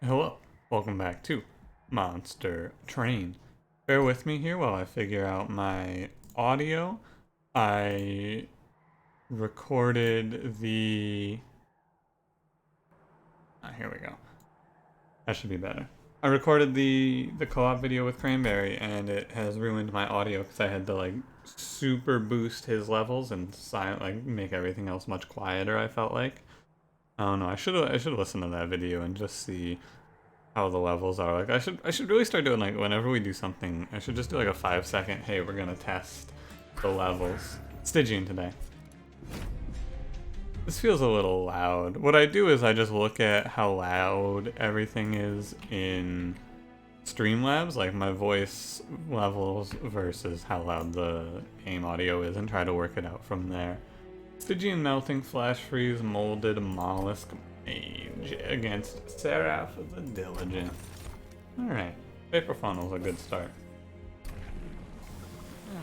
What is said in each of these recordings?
Hello, welcome back to Monster Train. Bear with me here while I figure out my audio. I recorded the... here we go. That should be better. I recorded the co-op video with Cranberry and it has ruined my audio because I had to like super boost his levels and make everything else much quieter, I felt like. I don't know, I should listen to that video and just see how the levels are. Like I should really start doing, like, whenever we do something, I should just do like a 5-second, hey, we're gonna test the levels. Stygian today. This feels a little loud. What I do is I just look at how loud everything is in Streamlabs, like my voice levels versus how loud the game audio is, and try to work it out from there. Stygian Melting Flash Freeze Molded Mollusk Mage against Seraph the Diligent. Alright, Vapor Funnel's a good start.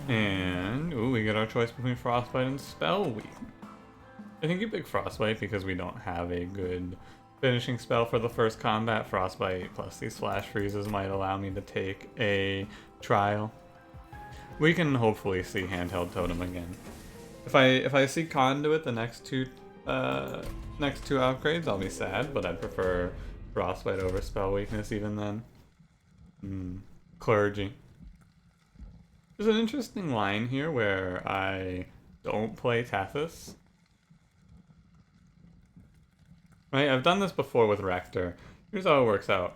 And, ooh, we get our choice between Frostbite and Spell Weak. I think you pick Frostbite because we don't have a good finishing spell for the first combat. Frostbite plus these Flash Freezes might allow me to take a trial. We can hopefully see Handheld Totem again. If I see Conduit the next two upgrades, I'll be sad, but I'd prefer Frostbite over Spell Weakness even then. Clergy. There's an interesting line here where I don't play Tethys. Right, I've done this before with Rector. Here's how it works out.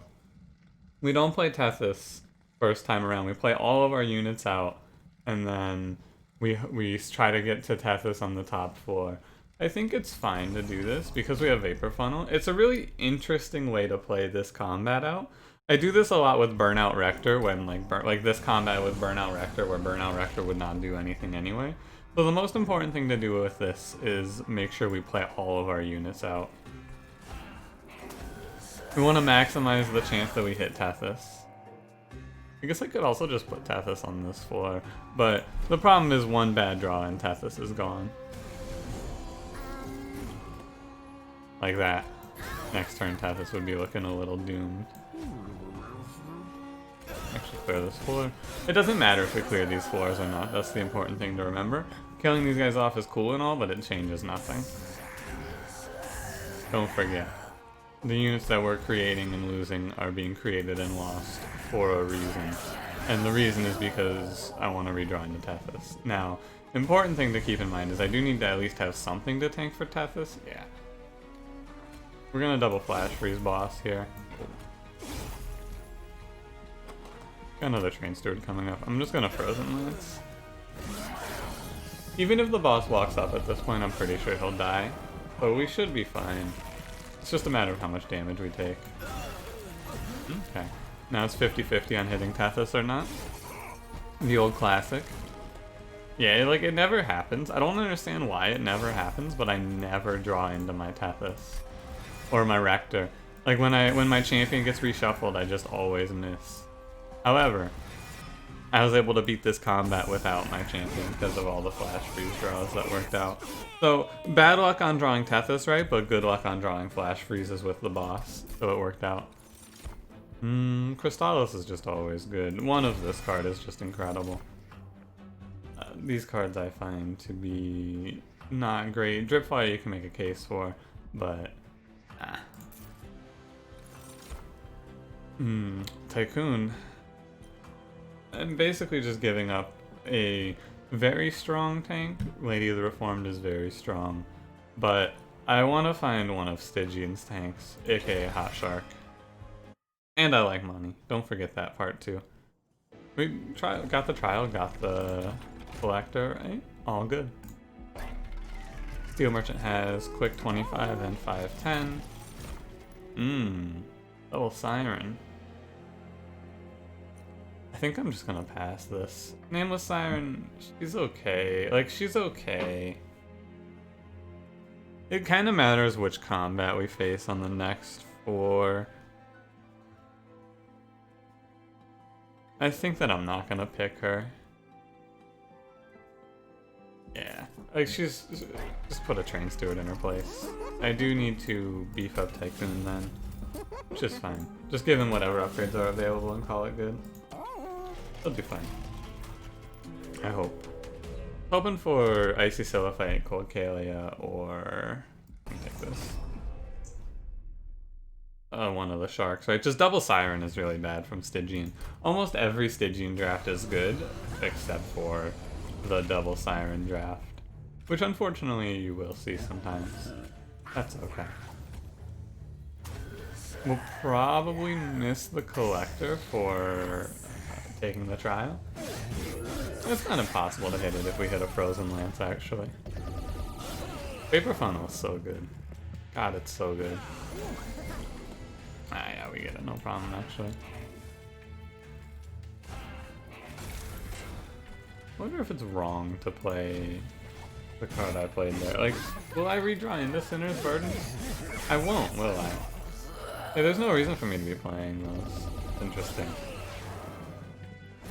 We don't play Tethys first time around. We play all of our units out, and then we try to get to Tethys on the top floor. I think it's fine to do this because we have Vapor Funnel. It's a really interesting way to play this combat out. I do this a lot with Burnout Rector when like this combat with Burnout Rector where Burnout Rector would not do anything anyway. So the most important thing to do with this is make sure we play all of our units out. We want to maximize the chance that we hit Tethys. I guess I could also just put Tethys on this floor, but the problem is one bad draw and Tethys is gone. Like that. Next turn Tethys would be looking a little doomed. Actually clear this floor. It doesn't matter if we clear these floors or not, that's the important thing to remember. Killing these guys off is cool and all, but it changes nothing. Don't forget. The units that we're creating and losing are being created and lost for a reason. And the reason is because I want to redraw into Tethys. Now, important thing to keep in mind is I do need to at least have something to tank for Tethys. Yeah. We're gonna double Flash Freeze boss here. Got another Train Steward coming up. I'm just gonna Frozen Lance. Even if the boss walks up at this point, I'm pretty sure he'll die. But we should be fine. It's just a matter of how much damage we take. Okay. Now it's 50-50 on hitting Tethys or not. The old classic. Yeah, it never happens. I don't understand why it never happens, but I never draw into my Tethys. Or my Rector. Like when my champion gets reshuffled, I just always miss. However, I was able to beat this combat without my champion because of all the Flash Freeze draws that worked out. So, bad luck on drawing Tethys right, but good luck on drawing Flash Freezes with the boss. So it worked out. Crystallis is just always good. One of this card is just incredible. These cards I find to be not great. Dripfire you can make a case for, but... Tycoon. I'm basically just giving up a very strong tank. Lady of the Reformed is very strong, but I want to find one of Stygian's tanks, aka Hot Shark. And I like money. Don't forget that part too. We got the trial, got the collector, right? All good. Steel Merchant has quick 25 and 510. Double Siren. I think I'm just gonna pass this. Nameless Siren, she's okay. Like, she's okay. It kind of matters which combat we face on the next 4. I think that I'm not gonna pick her. Yeah, like just put a Train Steward in her place. I do need to beef up Tycoon then. which is fine. Just give him whatever upgrades are available and call it good. He'll be fine. I hope. Hoping for Icy Silliphite, Cold Kalia, or... Let me take this. One of the sharks, right? Just double Siren is really bad from Stygian. Almost every Stygian draft is good, except for the double Siren draft. Which unfortunately you will see sometimes. That's okay. We'll probably miss the Collector for taking the trial. It's not impossible to hit it if we hit a Frozen Lance, actually. Vapor Funnel is so good. God, it's so good. Ah, yeah, we get it, no problem, actually. I wonder if it's wrong to play the card I played there. Like, will I redraw into Sinner's Burden? I won't, will I? Hey, there's no reason for me to be playing those. It's interesting.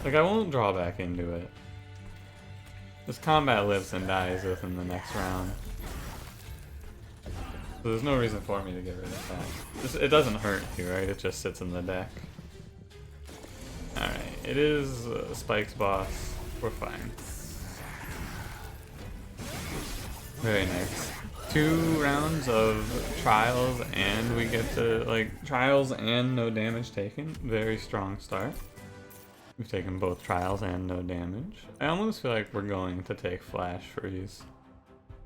Like, I won't draw back into it. This combat lives and dies within the next round. So there's no reason for me to get rid of that. It doesn't hurt you, right? It just sits in the deck. Alright, it is Spike's boss. We're fine. Very nice. 2 rounds of trials and we get to, like, trials and no damage taken. Very strong start. We've taken both trials and no damage. I almost feel like we're going to take Flash Freeze.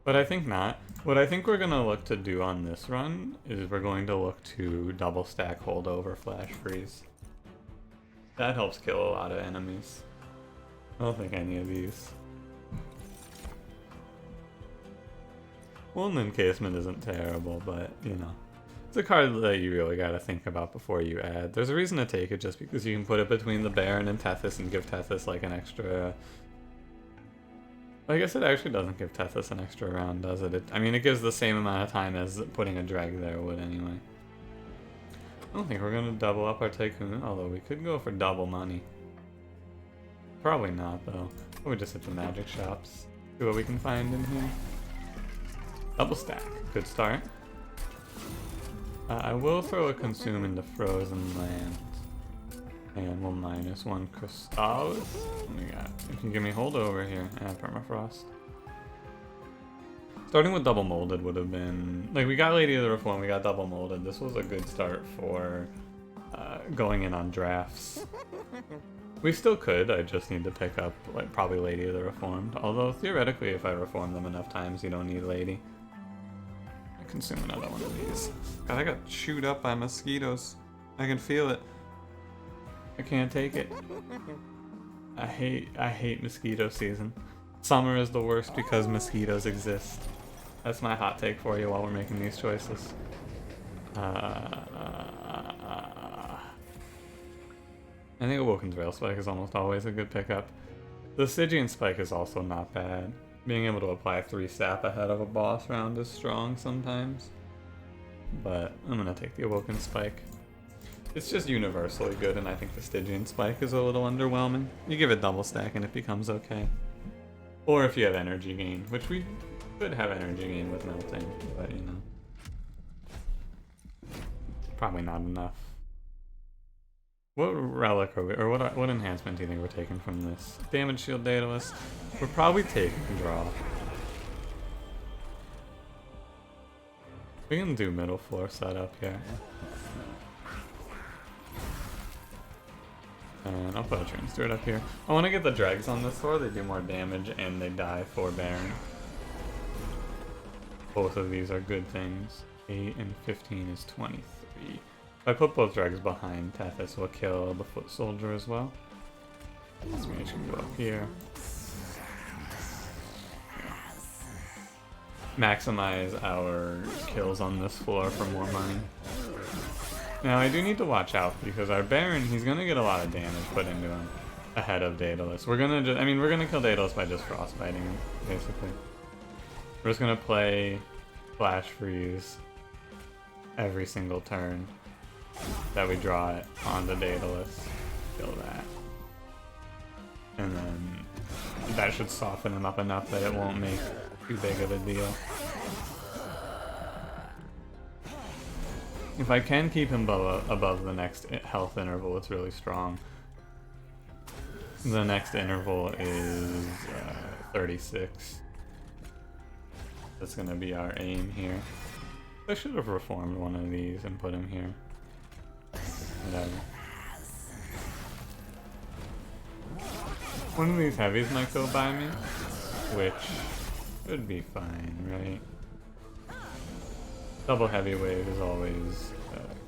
But I think not. What I think we're going to look to do on this run is we're going to look to double stack Holdover Flash Freeze. That helps kill a lot of enemies. I don't think any of these. One Encasement isn't terrible, but, you know. It's a card that you really gotta think about before you add. There's a reason to take it just because you can put it between the Baron and Tethys and give Tethys like an extra... I guess it actually doesn't give Tethys an extra round, does it? I mean, it gives the same amount of time as putting a Dreg there would anyway. I don't think we're gonna double up our Tycoon, although we could go for double money. Probably not, though. We just hit the magic shops. See what we can find in here. Double stack. Good start. I will throw a Consume into Frozen Land. And we'll -1 Crystallis. What do we got? You can give me Holdover here. And Permafrost. Starting with Double Molded would have been... Like, we got Lady of the Reform, we got Double Molded. This was a good start for going in on drafts. We still could, I just need to pick up, like, probably Lady of the Reformed. Although, theoretically, if I reform them enough times, you don't need Lady. I consume another one of these. God, I got chewed up by mosquitoes. I can feel it. I can't take it. I hate mosquito season. Summer is the worst because mosquitoes exist. That's my hot take for you while we're making these choices. I think Awoken's Rail Spike is almost always a good pickup. The Stygian Spike is also not bad. Being able to apply 3 sap ahead of a boss round is strong sometimes. But I'm gonna take the Awoken Spike. It's just universally good, and I think the Stygian Spike is a little underwhelming. You give it double stack and it becomes okay. Or if you have energy gain, which we could have energy gain with melting, but you know. Probably not enough. What relic are we, or what enhancement do you think we're taking from this? Damage Shield Daedalus. We're probably taking Draw. We can do middle floor setup here. And I'll put a Train Steward up here. I want to get the Dregs on this floor, they do more damage and they die for Baron. Both of these are good things. 8 and 15 is 23. If I put both Dregs behind, Tethys will kill the Foot Soldier as well. This mage can go up here. Maximize our kills on this floor for more money. Now I do need to watch out because our Baron, he's gonna get a lot of damage put into him ahead of Daedalus. We're gonna just, we're gonna kill Daedalus by just frostbiting him, basically. We're just gonna play Flash Freeze every single turn that we draw it onto Daedalus. Kill that. And then that should soften him up enough that it won't make too big of a deal. If I can keep him above the next health interval, it's really strong. The next interval is 36. That's gonna be our aim here. I should have reformed one of these and put him here. Whatever. One of these heavies might go by me, which should be fine, right? Double heavy wave is always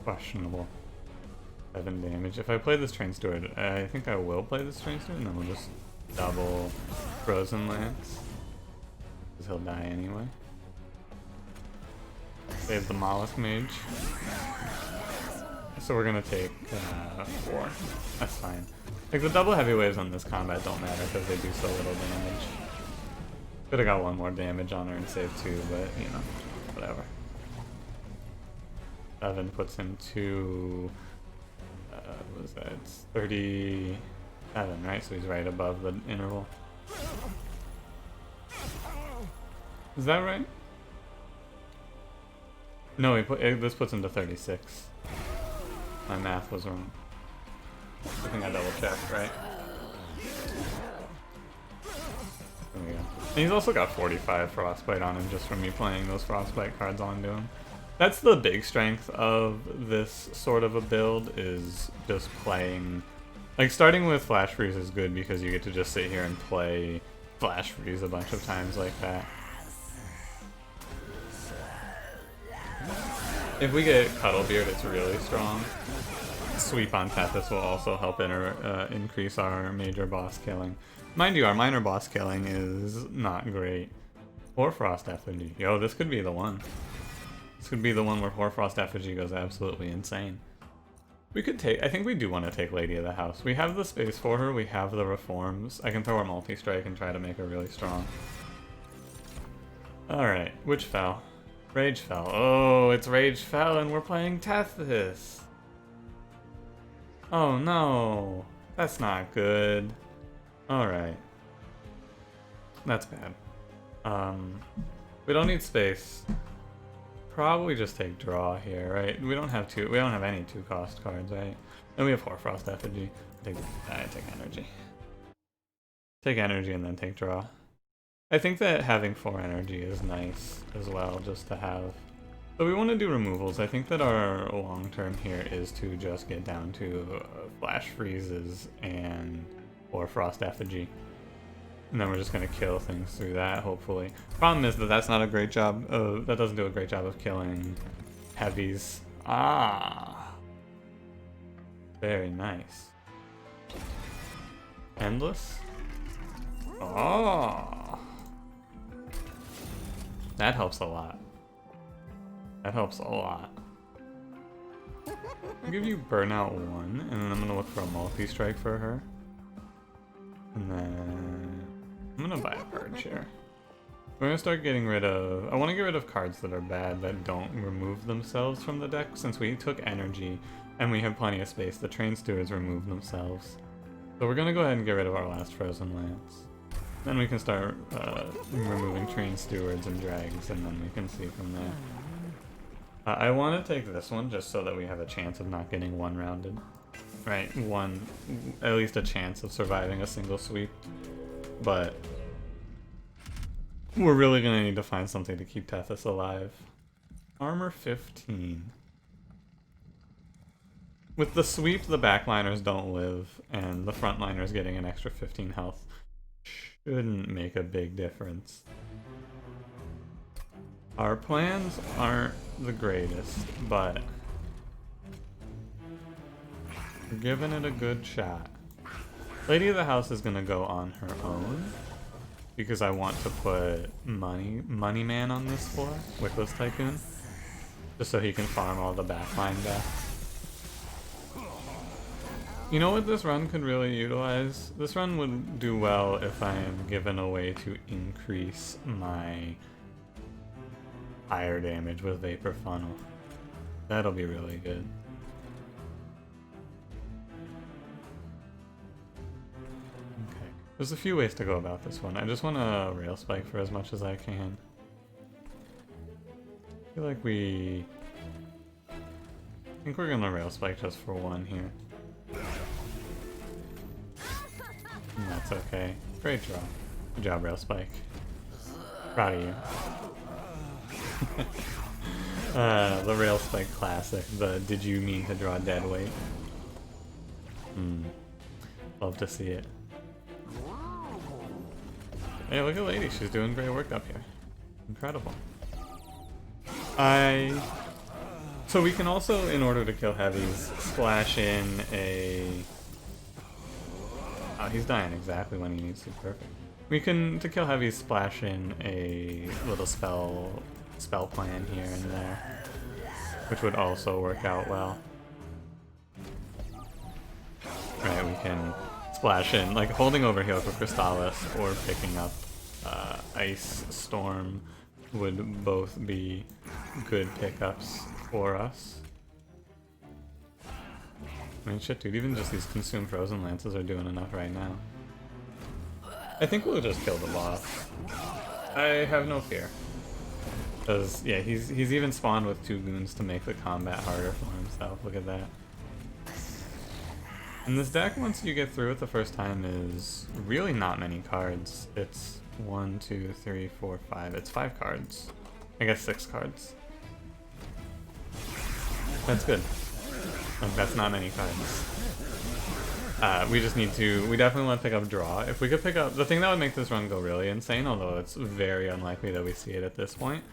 questionable. 7 damage. If I play this Train Steward, I think I will play this Train Steward, and then we'll just double Frozen Lance. Because he'll die anyway. Save the Mollusk Mage. So we're gonna take 4. That's fine. Like, the double heavy waves on this combat don't matter because they do so little damage. Could've got 1 more damage on her and saved 2, but, you know, whatever. 7 puts him to... what was that? It's 37, right? So he's right above the interval. Is that right? No, this puts him to 36. My math was wrong. I think I double checked, right? There we go. And he's also got 45 Frostbite on him just from me playing those Frostbite cards onto him. That's the big strength of this sort of a build, is just playing... Like, starting with Flash Freeze is good because you get to just sit here and play Flash Freeze a bunch of times like that. If we get Cuddlebeard, it's really strong. Sweep on Tethys will also help increase our major boss killing. Mind you, our minor boss killing is not great. Hoarfrost Effigy. Yo, this could be the one. This could be the one where Hoarfrost Effigy goes absolutely insane. We could take... I think we do want to take Lady of the House. We have the space for her, we have the reforms. I can throw her multi-strike and try to make her really strong. Alright, which fell? Rage fell. Oh, it's Rage fell and we're playing Tethys. Oh no, that's not good. Alright. That's bad. We don't need space. Probably just take draw here, right? We don't have any 2-cost cards, right? And we have Hoarfrost Effigy. Take energy. Take energy and then take draw. I think that having 4 energy is nice as well, just to have. So we want to do removals. I think that our long term here is to just get down to Flash Freezes and Hoarfrost Effigy. And then we're just going to kill things through that, hopefully. Problem is that that's not a great job. That doesn't do a great job of killing heavies. Ah. Very nice. Endless? Oh. That helps a lot. That helps a lot. I'll give you Burnout 1, and then I'm going to look for a multi-strike for her. And then... I'm going to buy a Purge here. We're going to start getting rid of... I want to get rid of cards that are bad that don't remove themselves from the deck, since we took energy, and we have plenty of space. The Train Stewards remove themselves. So we're going to go ahead and get rid of our last Frozen Lance. Then we can start removing Train Stewards and Drags, and then we can see from there. I want to take this one just so that we have a chance of not getting one-rounded. Right, at least a chance of surviving a single sweep. But we're really going to need to find something to keep Tethys alive. Armor 15. With the sweep, the backliners don't live, and the frontliners getting an extra 15 health shouldn't make a big difference. Our plans aren't the greatest, but we're giving it a good shot. Lady of the House is gonna go on her own because I want to put Money Man on this floor, Wickless Tycoon, just so he can farm all the backline back. You know what this run could really utilize? This run would do well if I am given a way to increase my higher damage with Vapor Funnel. That'll be really good. Okay, there's a few ways to go about this one. I just want to Rail Spike for as much as I can. I feel like we think we're gonna rail spike just for one here. And that's okay. Great draw. Good job, rail spike. Proud of you. The rail spike classic. The did you mean to draw dead weight? Love to see it. Hey, look at Lady. She's doing great work up here. Incredible. So we can also, in order to kill heavies, splash in a... Oh, he's dying exactly when he needs to. Perfect. We can, to kill heavies, splash in a little spell plan here and there, which would also work out well. Right, we can splash in, like holding over Heal Crystallis or picking up Ice Storm would both be good pickups for us. I mean, shit, dude, even just these Consume Frozen Lances are doing enough right now. I think we'll just kill the boss. I have no fear. Because, yeah, he's even spawned with 2 goons to make the combat harder for himself. Look at that. And this deck, once you get through it the first time, is really not many cards. It's 1, 2, 3, 4, 5. It's 5 cards. I guess 6 cards. That's good. Like, that's not many cards. We just need to... We definitely want to pick up Draw. If we could pick up... The thing that would make this run go really insane, although it's very unlikely that we see it at this point.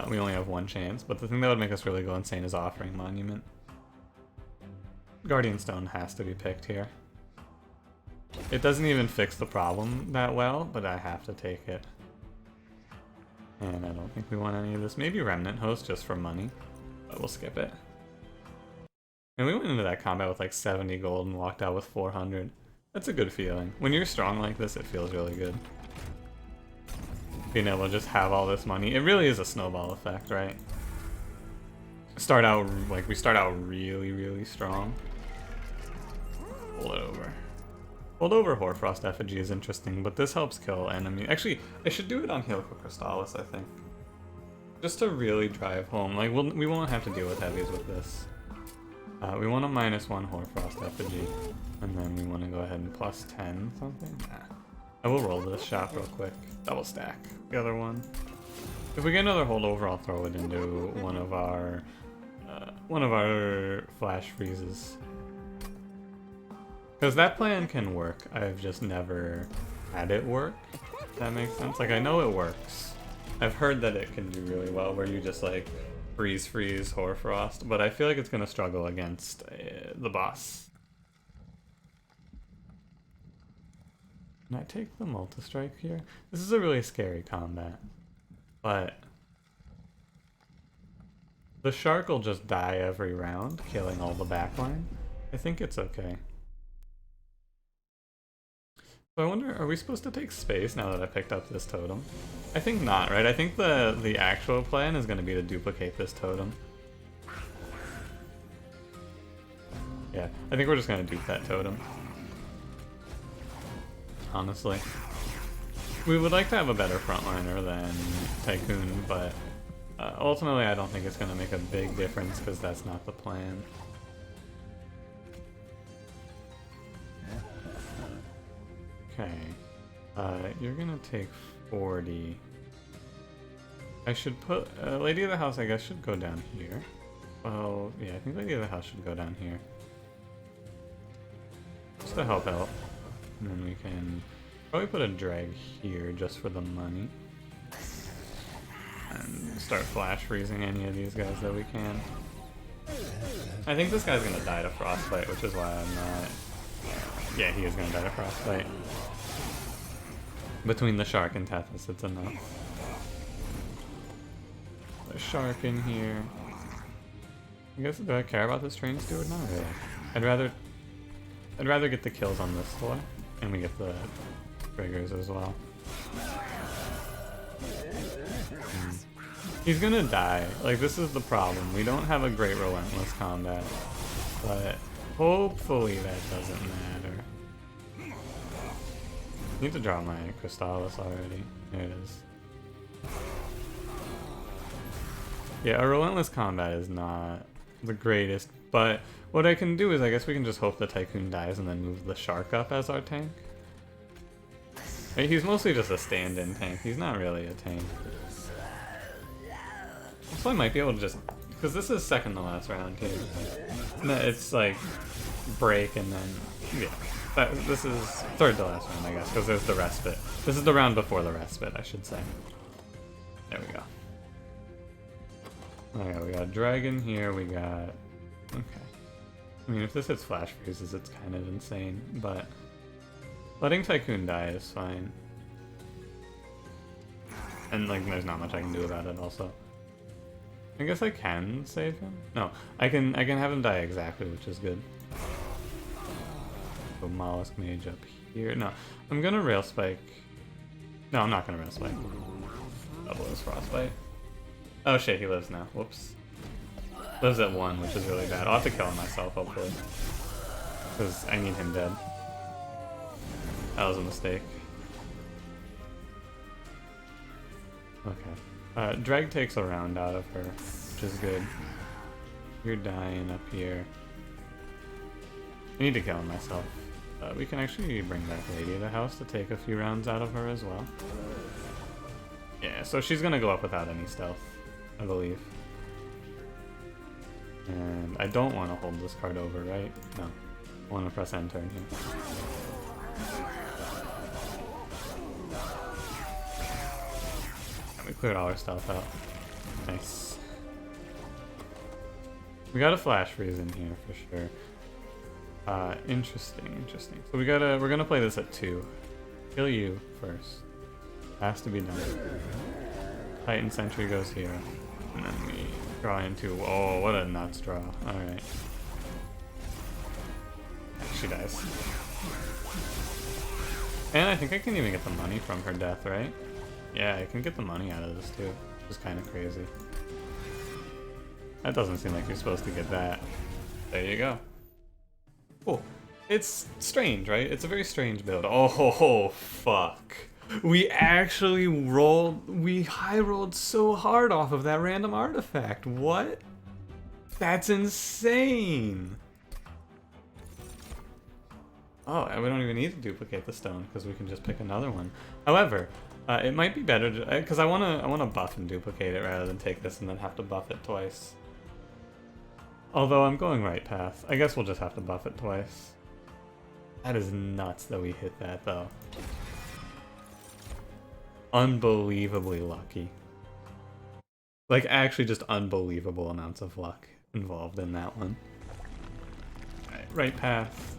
We only have 1 chance, but the thing that would make us really go insane is Offering Monument. Guardian Stone has to be picked here. It doesn't even fix the problem that well, but I have to take it. And I don't think we want any of this. Maybe Remnant Host just for money, but we'll skip it. And we went into that combat with like 70 gold and walked out with 400. That's a good feeling. When you're strong like this, it feels really good. Being able to just have all this money. It really is a snowball effect, right? We start out really, really strong. Hold it over. Hold over Hoarfrost Effigy is interesting, but this helps kill enemy. Actually, I should do it on Heal Crystallis, I think. Just to really drive home. Like, we won't have to deal with heavies with this. We want a -1 Hoarfrost Effigy, and then we want to go ahead and +10 something. I will roll this shot real quick. Double stack the other one. If we get another holdover, I'll throw it into one of our flash freezes. Because that plan can work. I've just never had it work. If that makes sense. Like, I know it works. I've heard that it can do really well, where you just like freeze Hoarfrost, but I feel like it's gonna struggle against the boss. Can I take the multi-strike here? This is a really scary combat, but the shark will just die every round, killing all the backline. I think it's okay. So I wonder, are we supposed to take space now that I picked up this totem? I think not, right? I think the actual plan is going to be to duplicate this totem. Yeah, I think we're just going to dupe that totem. Honestly. We would like to have a better frontliner than Tycoon, but ultimately I don't think it's going to make a big difference because that's not the plan. Okay, you're gonna take 40. I should put, Lady of the House I guess should go down here. Well, yeah, I think Lady of the House should go down here. Just to help out. And then we can probably put a drag here just for the money. And start flash freezing any of these guys that we can. I think this guy's gonna die to Frostbite, which is why I'm not... Yeah, he is gonna die to Frostbite. Between the shark and Tethys, it's enough. The shark in here. I guess, do I care about this train steward? Not really. I'd rather get the kills on this floor, and we get the triggers as well. He's gonna die. Like, this is the problem. We don't have a great relentless combat, but hopefully that doesn't matter. I need to draw my Crystallis already. There it is. Yeah, a relentless combat is not the greatest But what I can do is I guess we can just hope the Tycoon dies and then move the Shark up as our tank. Right, he's mostly just a stand-in tank. He's not really a tank. So I might be able to just... Because this is second to last round here. It's like break and then... Yeah. This is third to last round, I guess, because there's the respite. This is the round before the respite, I should say. There we go. Alright, we got Dragon here, we got... Okay. I mean, if this hits Flash Freezes, it's kind of insane, but... Letting Tycoon die is fine. And, like, there's not much I can do about it, also. I guess I can save him? No, I can have him die exactly, which is good. So Mollusk Mage up here. No, I'm gonna Rail Spike. No, I'm not gonna Rail Spike. Double his Frostbite. Oh shit, he lives now. Whoops. Lives at 1, which is really bad. I'll have to kill him myself, hopefully. Because I need him dead. That was a mistake. Okay. Dreg takes a round out of her, which is good. You're dying up here. I need to kill him myself. We can actually bring back Lady of the House to take a few rounds out of her as well. Yeah, so she's gonna go up without any stealth, I believe. And I don't want to hold this card over, right? No. I want to press end turn here. We cleared all our stuff out. Nice. We got a Flash Freeze in here for sure. Interesting. So we're gonna play this at 2. Kill you first. Has to be done. Titan Sentry goes here. And then we draw into... Oh, what a nuts draw. Alright. She dies. And I think I can even get the money from her death, right? Yeah, I can get the money out of this too, which is kind of crazy. That doesn't seem like you're supposed to get that. There you go. Cool. It's strange, right? It's a very strange build. Oh, fuck. We actually rolled... We high rolled so hard off of that random artifact. What? That's insane! Oh, and we don't even need to duplicate the stone, because we can just pick another one. However... it might be better because I wanna buff and duplicate it rather than take this and then have to buff it twice. Although I'm going right path. I guess we'll just have to buff it twice. That is nuts that we hit that though. Unbelievably lucky. Like actually just unbelievable amounts of luck involved in that one. Alright, right path.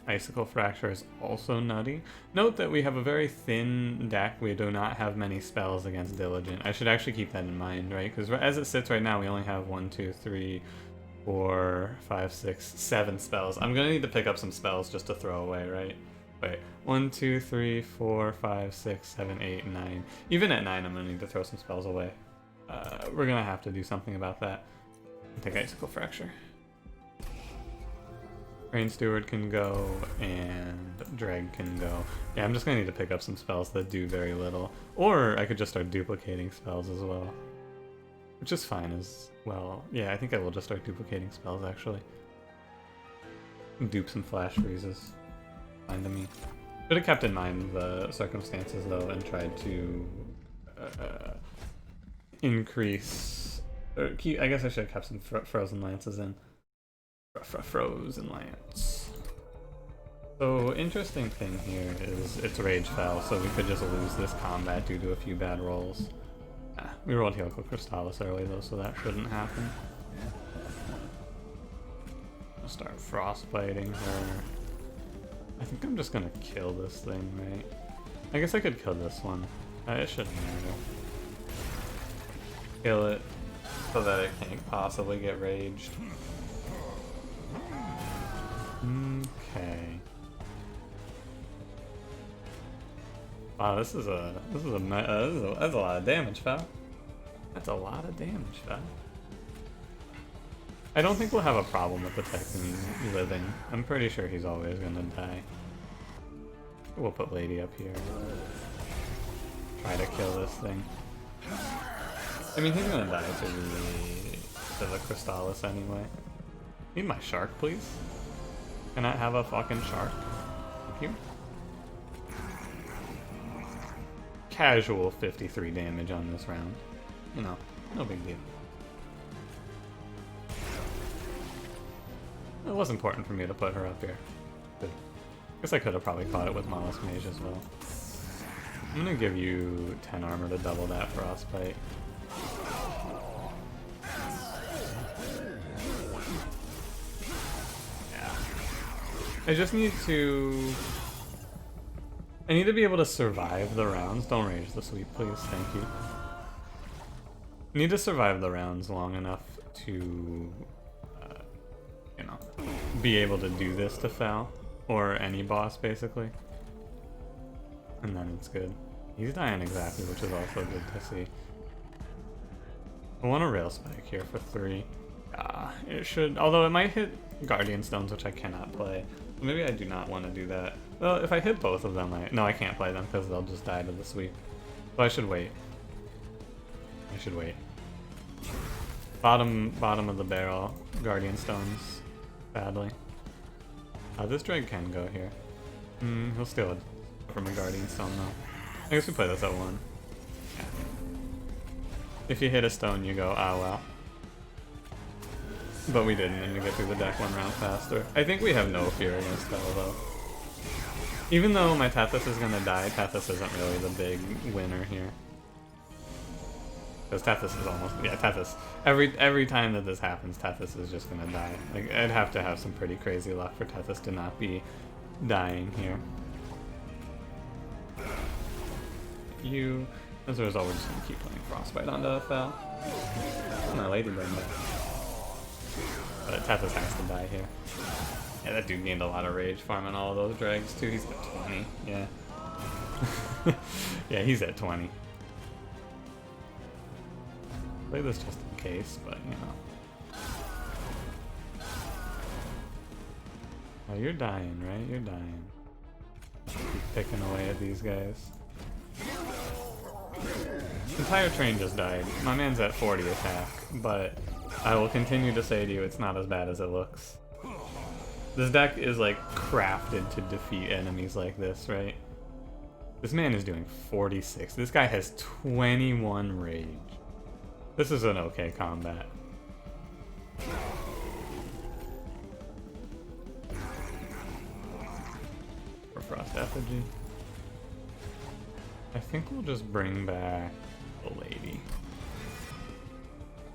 Icicle Fracture is also nutty. Note that we have a very thin deck. We do not have many spells against Diligent. I should actually keep that in mind, right? Because as it sits right now, we only have 1, 2, 3, 4, 5, 6, 7 spells. I'm gonna need to pick up some spells just to throw away, right? Wait, 1, 2, 3, 4, 5, 6, 7, 8, 9. Even at 9, I'm gonna need to throw some spells away. We're gonna have to do something about that. I think Icicle Fracture. Rain Steward can go, and Dreg can go. Yeah, I'm just gonna need to pick up some spells that do very little. Or I could just start duplicating spells as well. Which is fine as well. Yeah, I think I will just start duplicating spells, actually. Dupe some Flash Freezes. Fine to me. Should have kept in mind the circumstances, though, and tried to increase... Or keep, I guess I should have kept some Frozen Lances in. Frozen Lance. So, interesting thing here is it's Rage Fell, so we could just lose this combat due to a few bad rolls. We rolled Helical Crystallis early though, so that shouldn't happen. I'll start frostbiting her. I think I'm just gonna kill this thing, right? I guess I could kill this one. It shouldn't matter. Kill it so that it can't possibly get raged. Okay. Wow, that's a lot of damage, pal. That's a lot of damage, pal. I don't think we'll have a problem with the Tycoon living. I'm pretty sure he's always gonna die. We'll put Lady up here. Try to kill this thing. I mean, he's gonna die to the to the Crystallis anyway. Need my shark, please? Can I have a fucking shark? Thank you. Casual 53 damage on this round. You know, no big deal. It was important for me to put her up here. Good. Guess I could have probably caught it with Mollusk Mage as well. I'm gonna give you 10 armor to double that Frostbite. Yeah. I just need to... I need to be able to survive the rounds. Don't rage the sweep, please. Thank you. I need to survive the rounds long enough to, you know, be able to do this to Fel. Or any boss, basically. And then it's good. He's dying exactly, which is also good to see. I want a Rail Spike here for 3. It should, although it might hit Guardian Stones, which I cannot play. Maybe I do not want to do that. Well, if I hit both of them, no, I can't play them because they'll just die to the sweep. So I should wait. I should wait. Bottom of the barrel, Guardian Stones, badly. This drag can go here. He'll steal it from a Guardian Stone though. I guess we play this at 1. Yeah. If you hit a stone, you go, ah well. But we didn't, and we get through the deck 1 round faster. I think we have no fear against Fel though. Even though my Tethys is gonna die, Tethys isn't really the big winner here. Because Tethys is almost, yeah, Tethys. Every time that this happens, Tethys is just gonna die. Like, I'd have to have some pretty crazy luck for Tethys to not be dying here. As a result, we're just gonna keep playing Frostbite onto Fel. My lady burned back. But Tethys has to die here. Yeah, that dude gained a lot of rage farming all of those drags too. He's at 20, yeah. Yeah, he's at 20. Play this just in case, but you know. Oh, you're dying, right? You're dying. Keep picking away at these guys. The entire train just died. My man's at 40 attack, but I will continue to say to you, it's not as bad as it looks. This deck is like crafted to defeat enemies like this, right? This man is doing 46. This guy has 21 rage. This is an okay combat. For Frost Effigy. I think we'll just bring back the lady.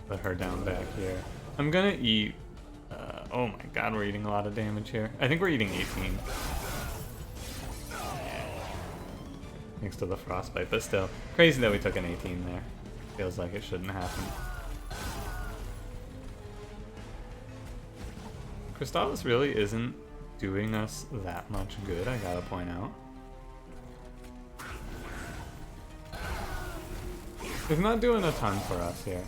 Put her down back here. I'm gonna eat... oh my god, we're eating a lot of damage here. I think we're eating 18. Thanks to the Frostbite, but still. Crazy that we took an 18 there. Feels like it shouldn't happen. Crystallis really isn't doing us that much good, I gotta point out. He's not doing a ton for us here.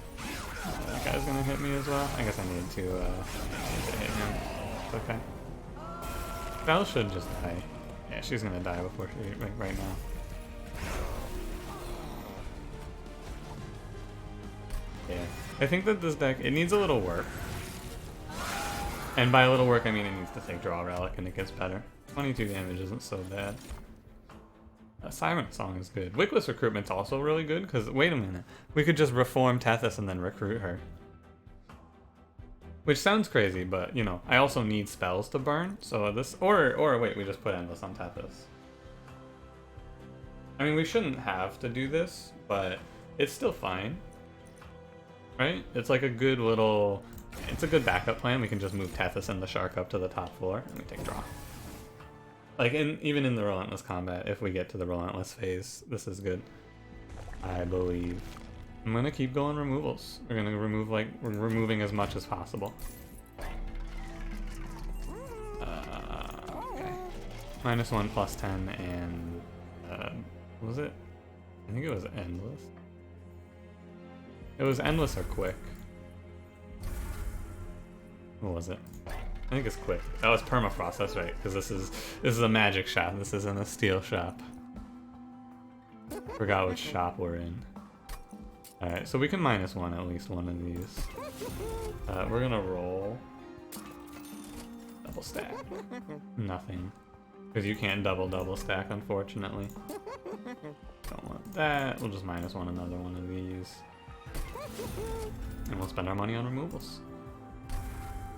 That guy's gonna hit me as well. I guess I need to hit him. It's okay. Fel should just die. Yeah, she's gonna die before she, right now. Yeah, I think that this deck, it needs a little work. And by a little work, I mean it needs to take Draw Relic and it gets better. 22 damage isn't so bad. Siren Song is good. Wickless Recruitment's also really good, because, wait a minute, we could just reform Tethys and then recruit her. Which sounds crazy, but, you know, I also need spells to burn, so this, or wait, we just put Endless on Tethys. I mean, we shouldn't have to do this, but it's still fine. Right? It's like a good little... It's a good backup plan. We can just move Tethys and the Shark up to the top floor, and we take draw. Like, even in the Relentless combat, if we get to the Relentless phase, this is good. I believe. I'm gonna keep going removals. We're gonna remove, like, we're removing as much as possible. Okay. -1, +10, and... what was it? I think it was Endless. It was Endless or Quick. What was it? I think it's Quick. Oh, it's Permafrost, that's right, because this is a magic shop. This isn't a steel shop. Forgot which shop we're in. Alright, so we can -1 at least one of these. We're gonna roll. Double stack. Nothing. Because you can't double stack, unfortunately. Don't want that. We'll just minus one another one of these. And we'll spend our money on removals.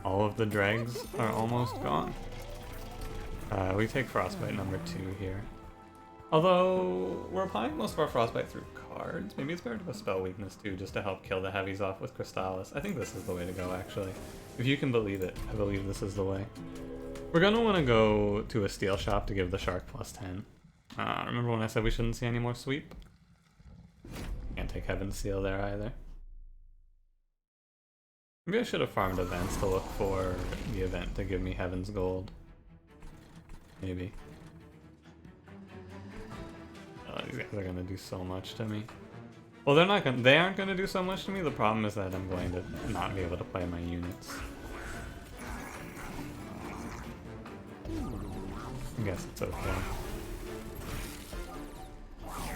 All of the dregs are almost gone. We take Frostbite number 2 here. Although, we're applying most of our Frostbite through cards. Maybe it's better to go Spell Weakness too, just to help kill the heavies off with Crystallis. I think this is the way to go, actually. If you can believe it, I believe this is the way. We're gonna want to go to a steel shop to give the shark plus 10. Remember when I said we shouldn't see any more sweep? Can't take Heaven's Seal there either. Maybe I should have farmed events to look for the event to give me Heaven's Gold. Maybe. Oh, these guys are gonna do so much to me. Well, they aren't gonna do so much to me. The problem is that I'm going to not be able to play my units. I guess it's okay.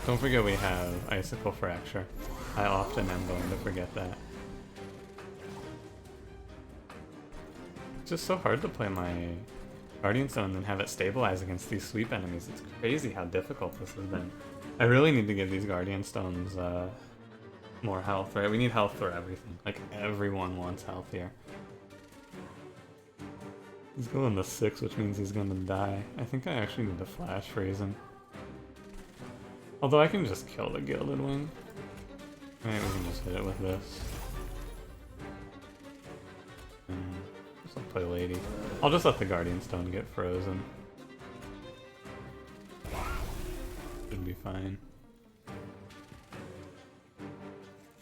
Don't forget we have Icicle Fracture. I often am going to forget that. It's just so hard to play my Guardian Stone and then have it stabilize against these sweep enemies. It's crazy how difficult this has been. I really need to give these Guardian Stones more health, right? We need health for everything. Like, everyone wants health here. He's going to 6, which means he's gonna die. I think I actually need to Flash Freeze him. Although I can just kill the Gilded Wing. Right, we can just hit it with this. Just I'll play Lady. I'll just let the Guardian Stone get frozen. Should be fine.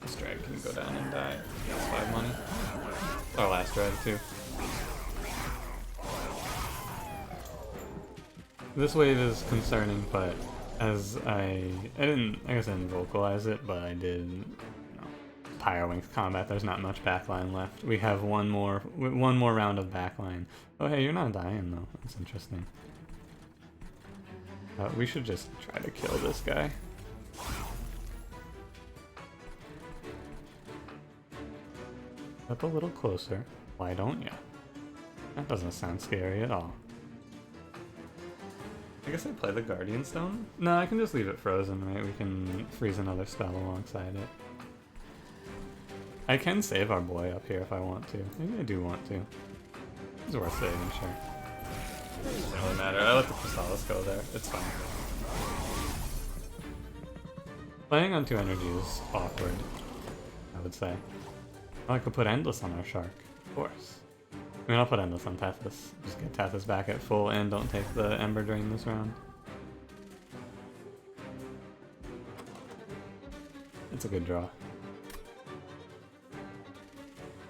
This drag can go down and die. That's 5 money. Our last drag too. This wave is concerning, but as I guess I didn't vocalize it, but I did, you know, Pyre Wings combat. There's not much backline left. We have one more round of backline. Oh hey, you're not dying though. That's interesting. We should just try to kill this guy. Up a little closer. Why don't ya? That doesn't sound scary at all. I guess I play the Guardian Stone? No, I can just leave it frozen, right? We can freeze another spell alongside it. I can save our boy up here if I want to. Maybe I do want to. It's worth saving, sure. Doesn't really matter. I let the Crystallis go there. It's fine. Playing on 2 energy is awkward, I would say. Oh, I could put Endless on our shark. Of course. I mean, I'll put Endless on Tethys. Just get Tethys back at full and don't take the Ember Drain this round. It's a good draw.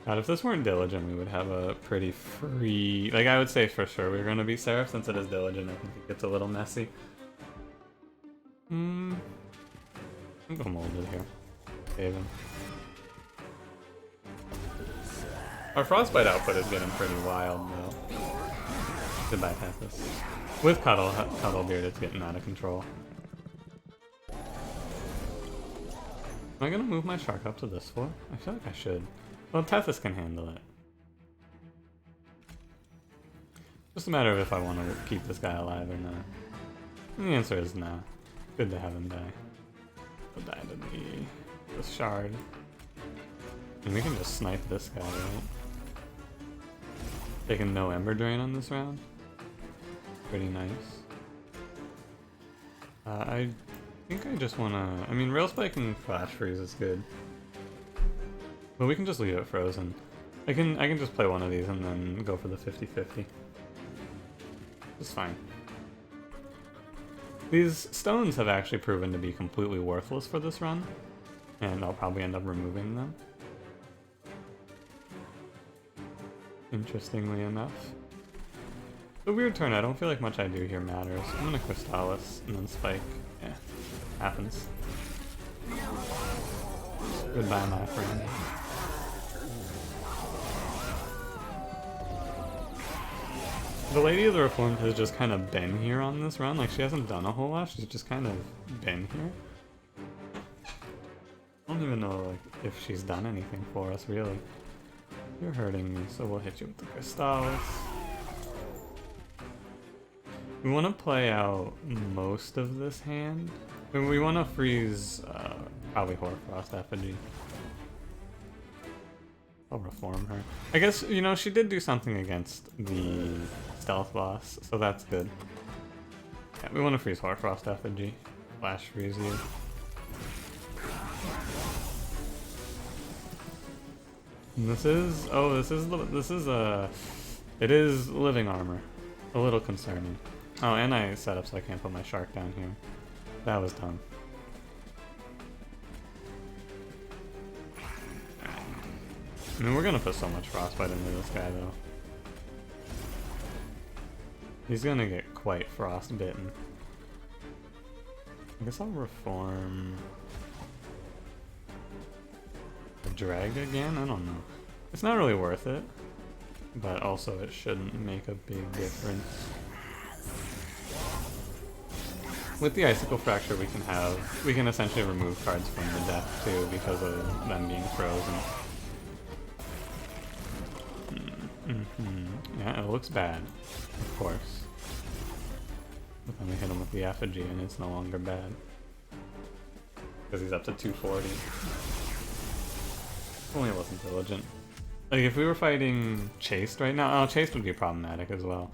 God, if this weren't Diligent, we would have a pretty free... Like, I would say for sure we're going to be Seraph. Since it is Diligent, I think it gets a little messy. I'll go Molded here. Save him. Our Frostbite output is getting pretty wild, though. Goodbye, Tethys. With Cuddlebeard, it's getting out of control. Am I gonna move my shark up to this floor? I feel like I should. Well, Tethys can handle it. Just a matter of if I want to keep this guy alive or not. And the answer is nah. Good to have him die. He'll die to the shard. And we can just snipe this guy, right? Taking no Ember Drain on this round. Pretty nice. I think I just wanna... I mean, Rail Spike and Flash Freeze is good. But we can just leave it frozen. I can just play one of these and then go for the 50-50. It's fine. These stones have actually proven to be completely worthless for this run. And I'll probably end up removing them. Interestingly enough. The weird turn, I don't feel like much I do here matters. I'm gonna Crystallis and then Spike. Yeah, happens. Goodbye, my friend. The Lady of the Reformed has just kind of been here on this run. Like, she hasn't done a whole lot, she's just kind of been here. I don't even know, like, if she's done anything for us, really. You're hurting me, so we'll hit you with the Crystallis. We want to play out most of this hand. And we want to freeze probably Hoarfrost Effigy. I'll reform her. I guess, you know, she did do something against the stealth boss, so that's good. Yeah, we want to freeze Hoarfrost Effigy. Flash freeze you. And this is, oh, it is living armor. A little concerning. Oh, and I set up so I can't put my shark down here. That was dumb. I mean, we're gonna put so much Frostbite into this guy, though. He's gonna get quite frostbitten. I guess I'll reform... the drag again? I don't know. It's not really worth it, but also it shouldn't make a big difference. With the Icicle Fracture we can essentially remove cards from the deck too because of them being frozen. Yeah, it looks bad, of course. But then we hit him with the Effigy and it's no longer bad. Because he's up to 240. Only wasn't diligent. Like if we were fighting Chased right now, oh, Chased would be problematic as well.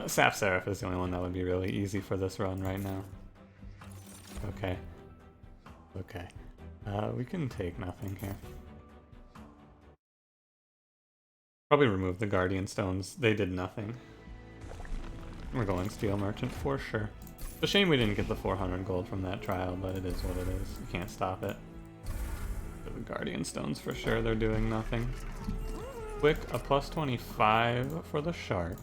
Sap Seraph is the only one that would be really easy for this run right now. Okay. Okay. We can take nothing here. Probably remove the Guardian Stones. They did nothing. We're going Steel Merchant for sure. It's a shame we didn't get the 400 gold from that trial, but it is what it is. You can't stop it. The Guardian Stones for sure, they're doing nothing. Quick, a plus 25 for the Shark.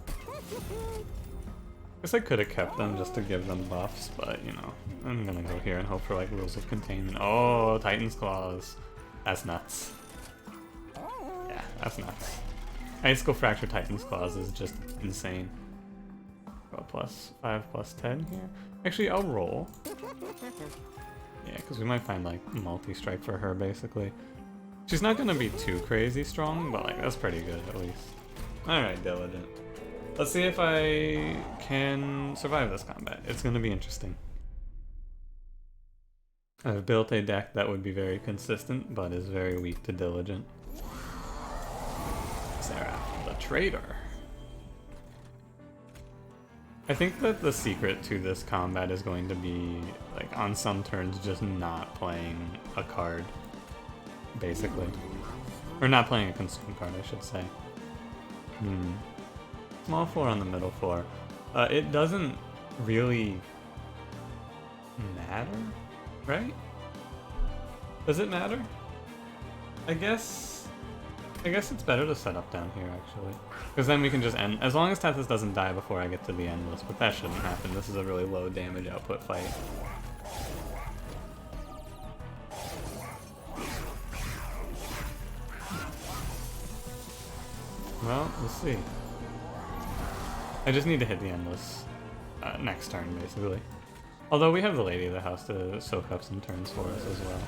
Guess I could have kept them just to give them buffs, but you know, I'm gonna go here and hope for like Rules of Containment. Oh, Titan's Claws. That's nuts. Yeah, that's nuts. Icicle Fracture Titan's Claws is just insane. Go plus 5, plus 10 here. Actually, I'll roll. Yeah, because we might find like multi-strike for her basically. She's not gonna be too crazy strong, but like that's pretty good at least. Alright, Diligent. Let's see if I can survive this combat. It's gonna be interesting. I've built a deck that would be very consistent, but is very weak to Diligent. Sarah, the traitor. I think that the secret to this combat is going to be, like, on some turns, just not playing a card, basically. Or not playing a consume card, I should say. Small 4 on the middle 4. It doesn't really matter, right? Does it matter? I guess it's better to set up down here, actually. Because then we can just end, as long as Tethys doesn't die before I get to the Endless, but that shouldn't happen. This is a really low damage output fight. Well, we'll see. I just need to hit the Endless next turn, basically. Although we have the Lady of the House to soak up some turns for us as well.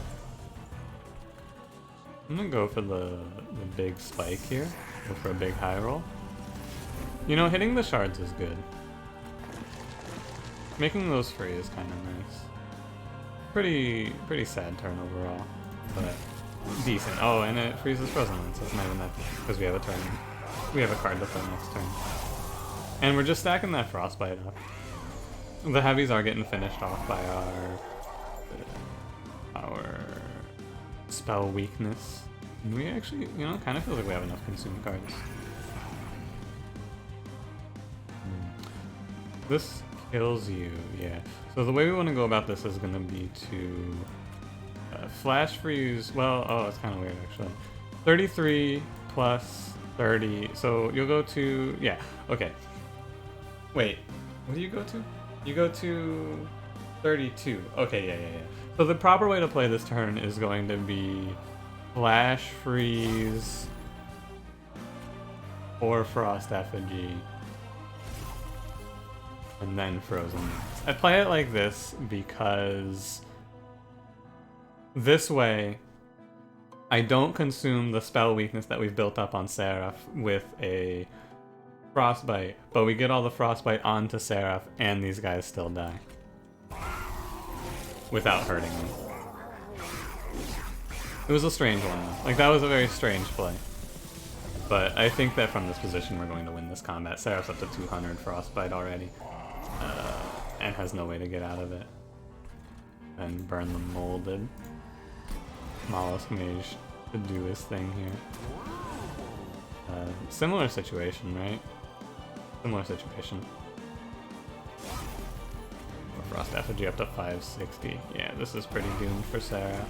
I'm gonna go for the big spike here. Go for a big high roll. You know, hitting the shards is good. Making those free is kind of nice. Pretty sad turn overall, but decent. Oh, and it freezes Frozen Lands, so it's not even that bad, because we have a turn. We have a card to play next turn. And we're just stacking that Frostbite up. The heavies are getting finished off by our spell weakness. And we actually, you know, kind of feels like we have enough consume cards. This kills you, yeah. So the way we want to go about this is going to be to flash freeze. Well, oh, it's kind of weird actually. 33 plus 30. So you'll go to, yeah, okay. Wait, what do you go to? You go to 32. Okay, yeah. So the proper way to play this turn is going to be Flash Freeze or Frost Effigy and then Frozen Lands. I play it like this because this way I don't consume the spell weakness that we've built up on Seraph with a Frostbite, but we get all the Frostbite onto Seraph and these guys still die. Without hurting them. It was a strange one though. Like, that was a very strange play. But I think that from this position we're going to win this combat. Seraph's up to 200 Frostbite already. And has no way to get out of it. And burn the molded. Mollusk Mage to do his thing here. Similar situation, right? Similar situation. Frost Effigy up to 560. Yeah, this is pretty doomed for Sarah.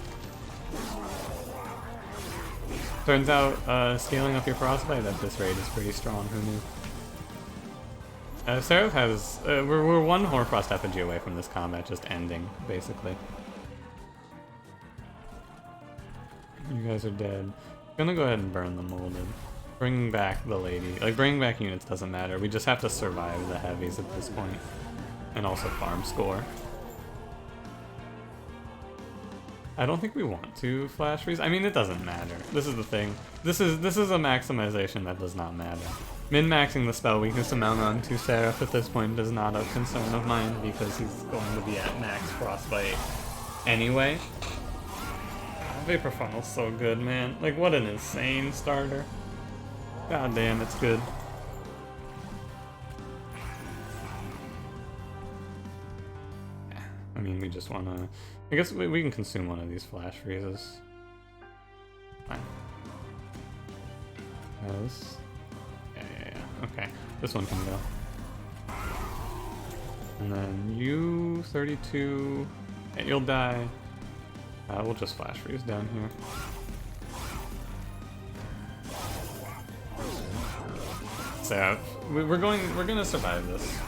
Turns out, scaling up your Frostbite at this rate is pretty strong, who knew? Seraph has... we're one Hoarfrost Effigy away from this combat just ending, basically. You guys are dead. I'm gonna go ahead and burn the molded. Bringing back the lady. Like, bringing back units doesn't matter. We just have to survive the heavies at this point. And also farm score. I don't think we want to flash freeze. I mean, it doesn't matter. This is the thing. This is a maximization that does not matter. Min-maxing the spell weakness amount onto Seraph at this point is not a concern of mine because he's going to be at max Frostbite anyway. Vapor Funnel's so good, man. Like, what an insane starter. God damn, it's good. I mean, we just wanna... I guess we can consume one of these flash freezes. Fine. This... Yeah. Okay, this one can go. And then you, 32... Yeah, you'll die. We'll just flash freeze down here. So we're gonna survive this.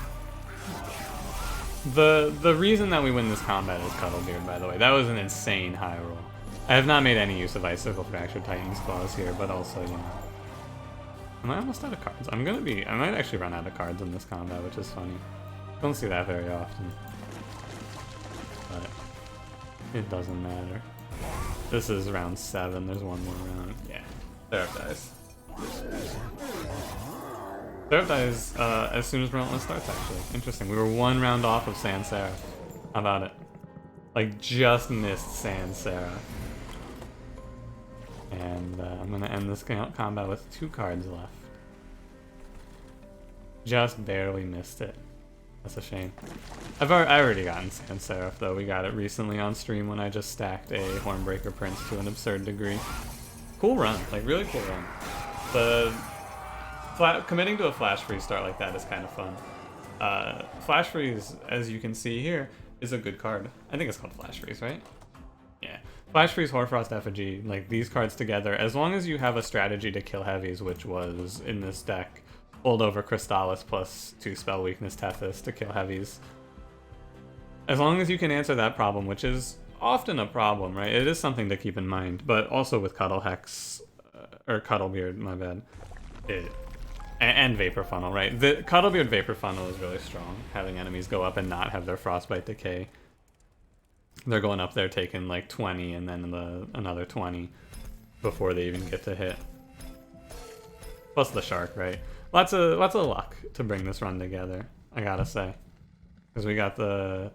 The reason that we win this combat is Cuddlebeard, by the way. That was an insane high roll. I have not made any use of Icicle Fractured Titan's Claws here, but also, you know. Am I almost out of cards? I might actually run out of cards in this combat, which is funny. Don't see that very often. But it doesn't matter. This is round 7, there's one more round. Yeah, Seraph dies. Seraph dies as soon as Relentless starts, actually. Interesting. We were one round off of Sans Seraph. How about it? Like, just missed Sans Seraph. And I'm gonna end this combat with 2 cards left. Just barely missed it. That's a shame. I already gotten Sans Seraph, though. We got it recently on stream when I just stacked a Hornbreaker Prince to an absurd degree. Cool run. Like, really cool run. Committing to a Flash Freeze start like that is kind of fun. Flash Freeze, as you can see here, is a good card. I think it's called Flash Freeze, right? Yeah. Flash Freeze, Hoarfrost Effigy, like these cards together, as long as you have a strategy to kill heavies, which was in this deck, hold over Crystallis plus 2 spell weakness Tethys to kill heavies. As long as you can answer that problem, which is often a problem, right? It is something to keep in mind, but also with Cuddle Hex, or Cuddlebeard, my bad. And Vapor Funnel, right? The Cuddlebeard Vapor Funnel is really strong, having enemies go up and not have their Frostbite decay. They're going up there taking like 20 and then another 20 before they even get to hit. Plus the Shark, right? Lots of luck to bring this run together, I gotta say. Because we got the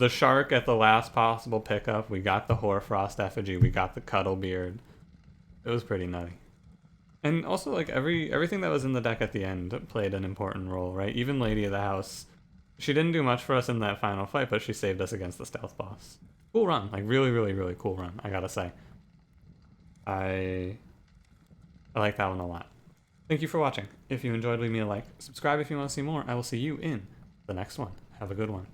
Shark at the last possible pickup, we got the Hoarfrost Effigy, we got the Cuddlebeard. It was pretty nutty. And also, like, everything that was in the deck at the end played an important role, right? Even Lady of the House, she didn't do much for us in that final fight, but she saved us against the Stealth Boss. Cool run. Like, really, really, really cool run, I gotta say. I like that one a lot. Thank you for watching. If you enjoyed, leave me a like. Subscribe if you want to see more. I will see you in the next one. Have a good one.